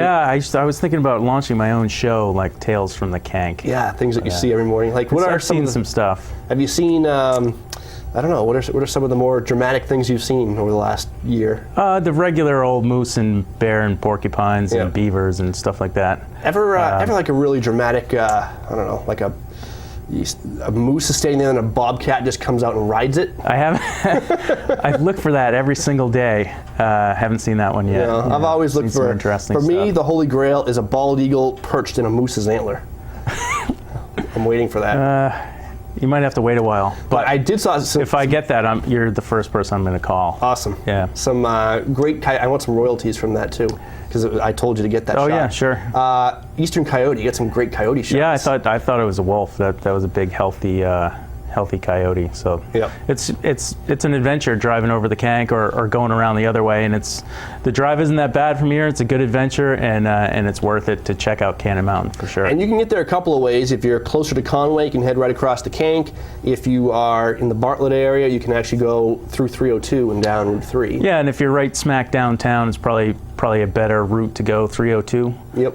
Yeah, I was thinking about launching my own show, like Tales from the Kank. Yeah, things that you see every morning. Like, what are some stuff? Have you seen? I don't know. What are some of the more dramatic things you've seen over the last year? The regular old moose and bear and porcupines and beavers and stuff like that. Ever like a really dramatic? I don't know, like a moose is standing there and a bobcat just comes out and rides it? I haven't. I look for that every single day. Haven't seen that one yet. Yeah, I've always looked for interesting stuff. me, the holy grail is a bald eagle perched in a moose's antler. I'm waiting for that. You might have to wait a while. But I did saw some, if I get that, you're the first person I'm going to call. Awesome. Yeah. Some great. I want some royalties from that too, because I told you to get that. Oh shot. Yeah, sure. Eastern coyote. You get some great coyote shots. Yeah, I thought it was a wolf. That was a big healthy coyote. So yep. it's an adventure driving over the Kank or going around the other way, and the drive isn't that bad from here. It's a good adventure, and it's worth it to check out Cannon Mountain for sure. And you can get there a couple of ways. If you're closer to Conway, you can head right across the Kank. If you are in the Bartlett area, you can actually go through 302 and down Route 3. Yeah, and if you're right smack downtown, it's probably a better route to go 302. Yep.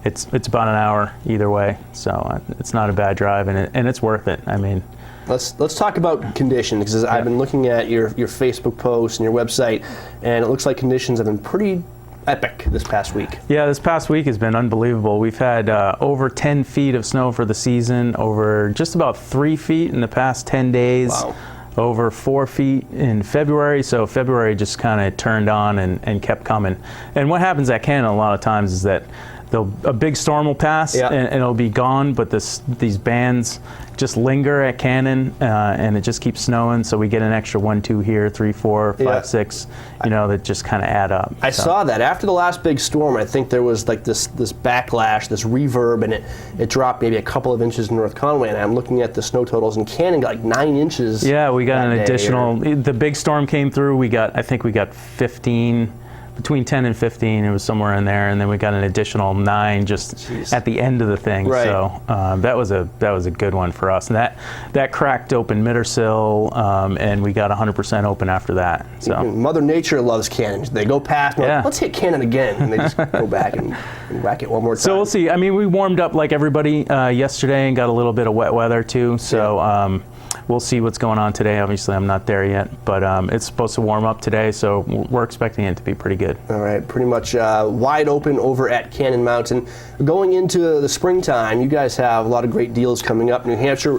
It's about an hour either way, so it's not a bad drive, and it's worth it. I mean, let's talk about conditions, because I've been looking at your Facebook posts and your website, and it looks like conditions have been pretty epic this past week. Yeah, this past week has been unbelievable. We've had over 10 feet of snow for the season, over just about 3 feet in the past 10 days. Wow. Over 4 feet in February, so February just kind of turned on and kept coming. And what happens at Cannon a lot of times is that a big storm will pass and it'll be gone, but these bands just linger at Cannon, and it just keeps snowing, so we get an extra 1, 2 here, 3, 4, 5, 6, that just kind of add up. I saw that after the last big storm. I think there was like this backlash, this reverb, and it dropped maybe a couple of inches in North Conway, and I'm looking at the snow totals, and Cannon got like 9 inches. Yeah, we got an additional, the big storm came through, I think we got 15, between 10 and 15, it was somewhere in there, and then we got an additional 9 just at the end of the thing. Right. So that was a good one for us, and that cracked open Mittersill, and we got 100% open after that. So Mother Nature loves Cannon. They go past, and let's hit Cannon again, and they just go back and whack it one more time. So we'll see. I mean, we warmed up like everybody yesterday and got a little bit of wet weather too. So. We'll see what's going on today. Obviously, I'm not there yet, but it's supposed to warm up today, so we're expecting it to be pretty good. All right, pretty much wide open over at Cannon Mountain. Going into the springtime, you guys have a lot of great deals coming up. New Hampshire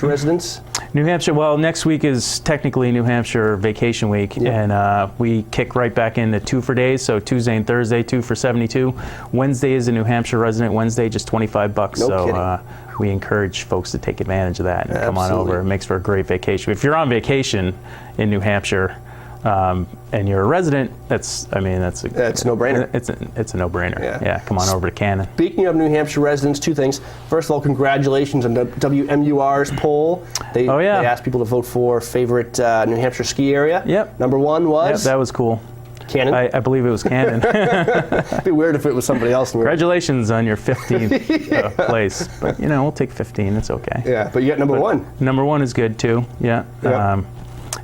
residents? New Hampshire, well, next week is technically New Hampshire vacation week, and we kick right back into 2 for days, so Tuesday and Thursday, 2 for 72. Wednesday is a New Hampshire resident Wednesday, just $25. No kidding. We encourage folks to take advantage of that and come on over. It makes for a great vacation. If you're on vacation in New Hampshire and you're a resident, that's a no-brainer. It's a no-brainer. Yeah, come on over to Cannon. Speaking of New Hampshire residents, 2 things. First of all, congratulations on WMUR's poll. They asked people to vote for favorite New Hampshire ski area. Yep. Number 1 was? Yep, that was cool. Cannon? I believe it was Cannon. It'd be weird if it was somebody else. Congratulations on your 15th place. But, we'll take 15. It's okay. Yeah, but you got number 1. Number 1 is good, too. Yeah. Yep.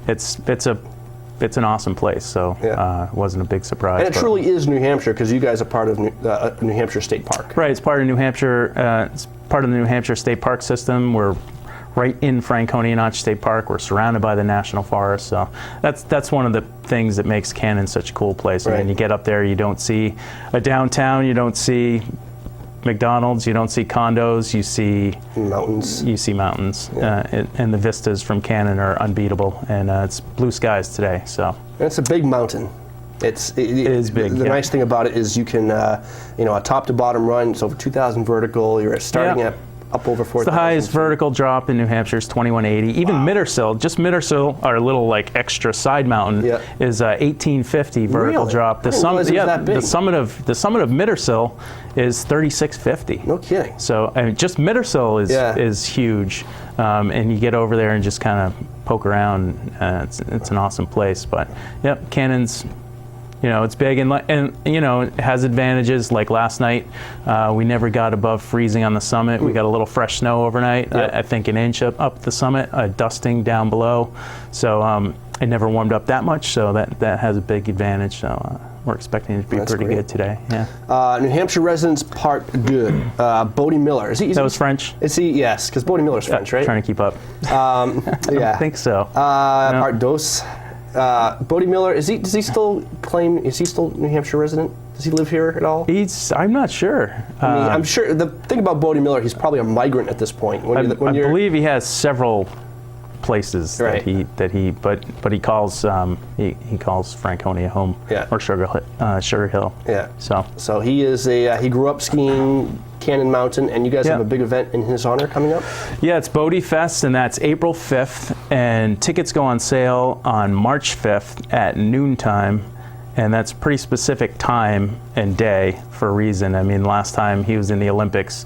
It's an awesome place, so it wasn't a big surprise. And it truly is New Hampshire, because you guys are part of New Hampshire State Park. Right, it's part of New Hampshire. It's part of the New Hampshire State Park system. We're right in Franconia Notch State Park. We're surrounded by the National Forest, so that's one of the things that makes Cannon such a cool place. Right. And you get up there, you don't see a downtown, you don't see McDonald's, you don't see condos, you see mountains. And the vistas from Cannon are unbeatable, and it's blue skies today. So and it's a big mountain. It is big. The nice thing about it is you can, a top to bottom run. It's over 2,000 vertical. You're starting at up over 4,000. It's the highest vertical drop in New Hampshire is 2180. Even Mittersill, just Mittersill, our little extra side mountain, is 1850 vertical drop. The summit, the summit of Mittersill is 3650. No kidding. So just Mittersill is huge, and you get over there and just kind of poke around. It's an awesome place. But Cannon's. It's big and it has advantages. Like last night, we never got above freezing on the summit. We got a little fresh snow overnight. I think an inch up the summit, dusting down below. So it never warmed up that much. So that has a big advantage. So we're expecting it to be That's pretty great. good today. Yeah. New Hampshire residents part good. Bodie Miller. That was French? Is he? Yes, because Bodie Miller's French, right? Trying to keep up. Yeah. I think so. Part dos. Bodie Miller, does he still claim, is he still New Hampshire resident? Does he live here at all? I'm not sure. I mean, I'm sure, the thing about Bodie Miller, he's probably a migrant at this point. I believe he has several places Right. that he but he calls he calls Franconia home, Yeah. or Sugar Hill. Yeah. So he is he grew up skiing Cannon Mountain, and you guys Yeah. have a big event in his honor coming up? yeah, it's Bodie Fest, and that's April 5th, and tickets go on sale on March 5th at noontime, and that's a pretty specific time and day for a reason. I mean, last time he was in the Olympics,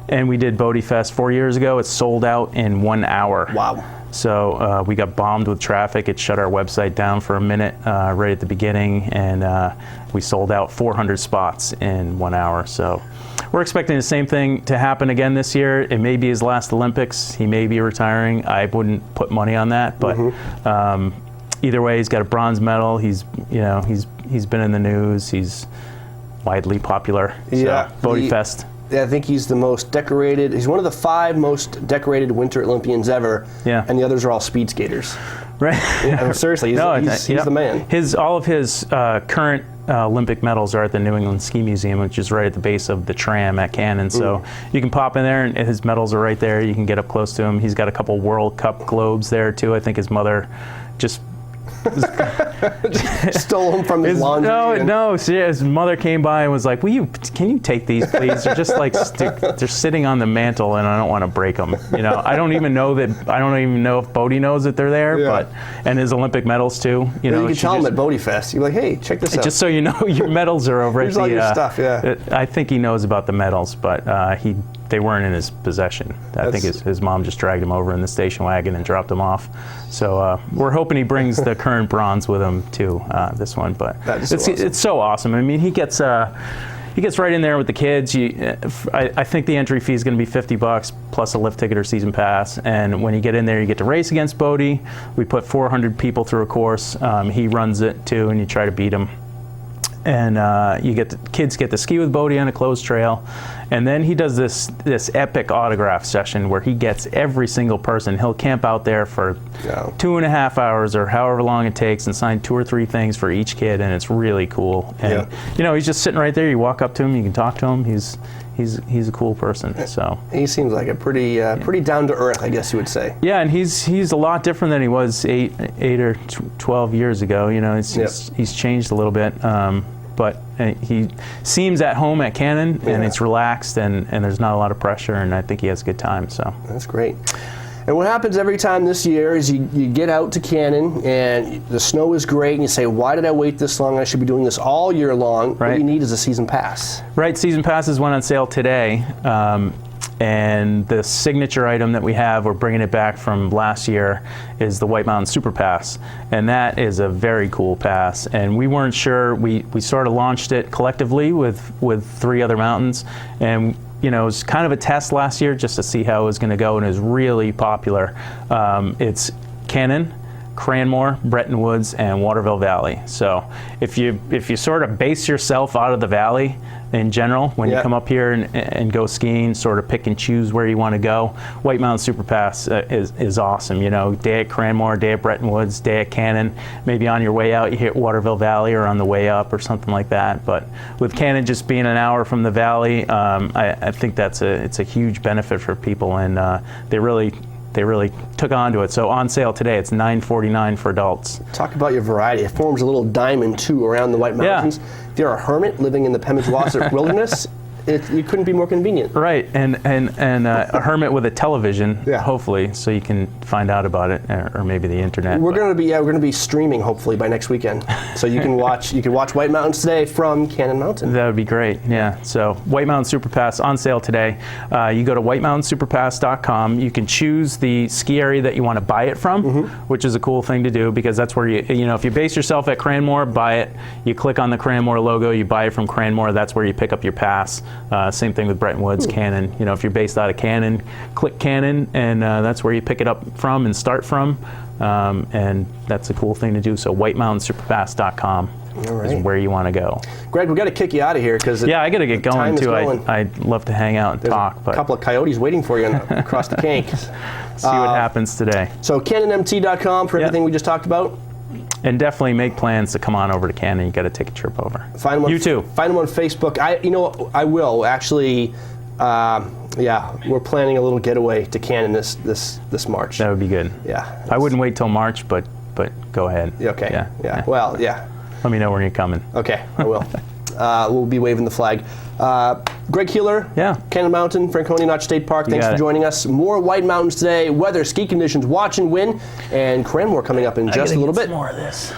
and we did Bodie Fest 4 years ago. It sold out in 1 hour. Wow. So we got bombed with traffic. It shut our website down for a minute right at the beginning, and we sold out 400 spots in 1 hour. So we're expecting the same thing to happen again this year. It may be his last Olympics. He may be retiring. I wouldn't put money on that, but either way, he's got a bronze medal. He's been in the news. He's widely popular. Yeah, So, Bodie Fest. I think he's the most decorated. He's one of the 5 most decorated Winter Olympians ever. Yeah. And the others are all speed skaters. Right. Yeah, seriously, he's yep. the man. All of his current Olympic medals are at the New England Ski Museum, which is right at the base of the tram at Cannon. So you can pop in there, and his medals are right there. You can get up close to him. He's got a couple World Cup globes there too. I think his mother just Stole him from his laundry. His mother came by and was like, can you take these, please? They're just like, they're sitting on the mantle, and I don't want to break them. I don't even know if Bodie knows that they're there, Yeah. and his Olympic medals too. You can tell him at Bodie Fest. You're like, hey, check this out. Just so you know, your medals are over Here's at all your stuff, yeah. I think he knows about the medals, but they weren't in his possession. I think his mom just dragged him over in the station wagon and dropped him off. So we're hoping he brings the current bronze with him to this one. But it's so awesome. I mean, he gets right in there with the kids. I think the entry fee is going to be $50 plus a lift ticket or season pass. And when you get in there, you get to race against Bodie. We put 400 people through a course. He runs it too, and you try to beat him. And kids get to ski with Bodie on a closed trail. And then he does this epic autograph session where he gets every single person. He'll camp out there for 2.5 hours or however long it takes and sign 2 or 3 things for each kid, and it's really cool. And he's just sitting right there. You walk up to him, you can talk to him. He's a cool person. So he seems like a pretty down to earth, I guess you would say. Yeah, and he's a lot different than he was 8 or 12 years ago. He's changed a little bit. But he seems at home at Cannon, and it's relaxed, and there's not a lot of pressure, and I think he has a good time. So that's great. And what happens every time this year is you get out to Cannon, and the snow is great, and you say, why did I wait this long? I should be doing this all year long. Right. What you need is a season pass. Right, season passes went on sale today. And the signature item that we have, we're bringing it back from last year, is the White Mountain Super Pass. And that is a very cool pass. And we weren't sure, we sort of launched it collectively with 3 other mountains. And it was kind of a test last year just to see how it was going to go, and it was really popular. It's Cannon, Cranmore, Bretton Woods, and Waterville Valley. So if you sort of base yourself out of the valley in general, when you come up here and go skiing, sort of pick and choose where you want to go, White Mountain Super Pass is awesome. Day at Cranmore, day at Bretton Woods, day at Cannon. Maybe on your way out you hit Waterville Valley, or on the way up or something like that. But with Cannon just being an hour from the valley, I think it's a huge benefit for people, and they really took on to it. So on sale today, it's $9.49 for adults. Talk about your variety. It forms a little diamond, too, around the White Mountains. If you're a hermit living in the Pemigewasset wilderness, you couldn't be more convenient. Right, and a hermit with a television, hopefully, so you can find out about it, or maybe the internet. We're going to be streaming hopefully by next weekend, so you can watch White Mountains today from Cannon Mountain. That would be great. Yeah. So White Mountain Super Pass on sale today. You go to whitemountainsuperpass.com. You can choose the ski area that you want to buy it from, which is a cool thing to do, because that's where if you base yourself at Cranmore, buy it. You click on the Cranmore logo, you buy it from Cranmore. That's where you pick up your pass. Same thing with Bretton Woods, Cannon. If you're based out of Cannon, click Cannon, and that's where you pick it up from and start from. And that's a cool thing to do. So whitemountainsuperpass.com. right. is where you want to go. Greg, we got to kick you out of here because I got to get going too. I'd love to hang out and talk, but a couple of coyotes waiting for you across the cank. See what happens today. So CannonMT.com for everything we just talked about. And definitely make plans to come on over to Cannon. You got to take a trip over. Find them on, you too. Find them on Facebook. I will actually. We're planning a little getaway to Cannon this March. That would be good. Yeah. I wouldn't wait till March, but go ahead. Okay. Yeah. Well, yeah. Let me know when you're coming. Okay, I will. We'll be waving the flag. Greg Keeler, Cannon Mountain, Franconia Notch State Park, thanks for joining us. More White Mountains today, weather, ski conditions, watch and win, and Cranmore coming up in just a little bit. More of this.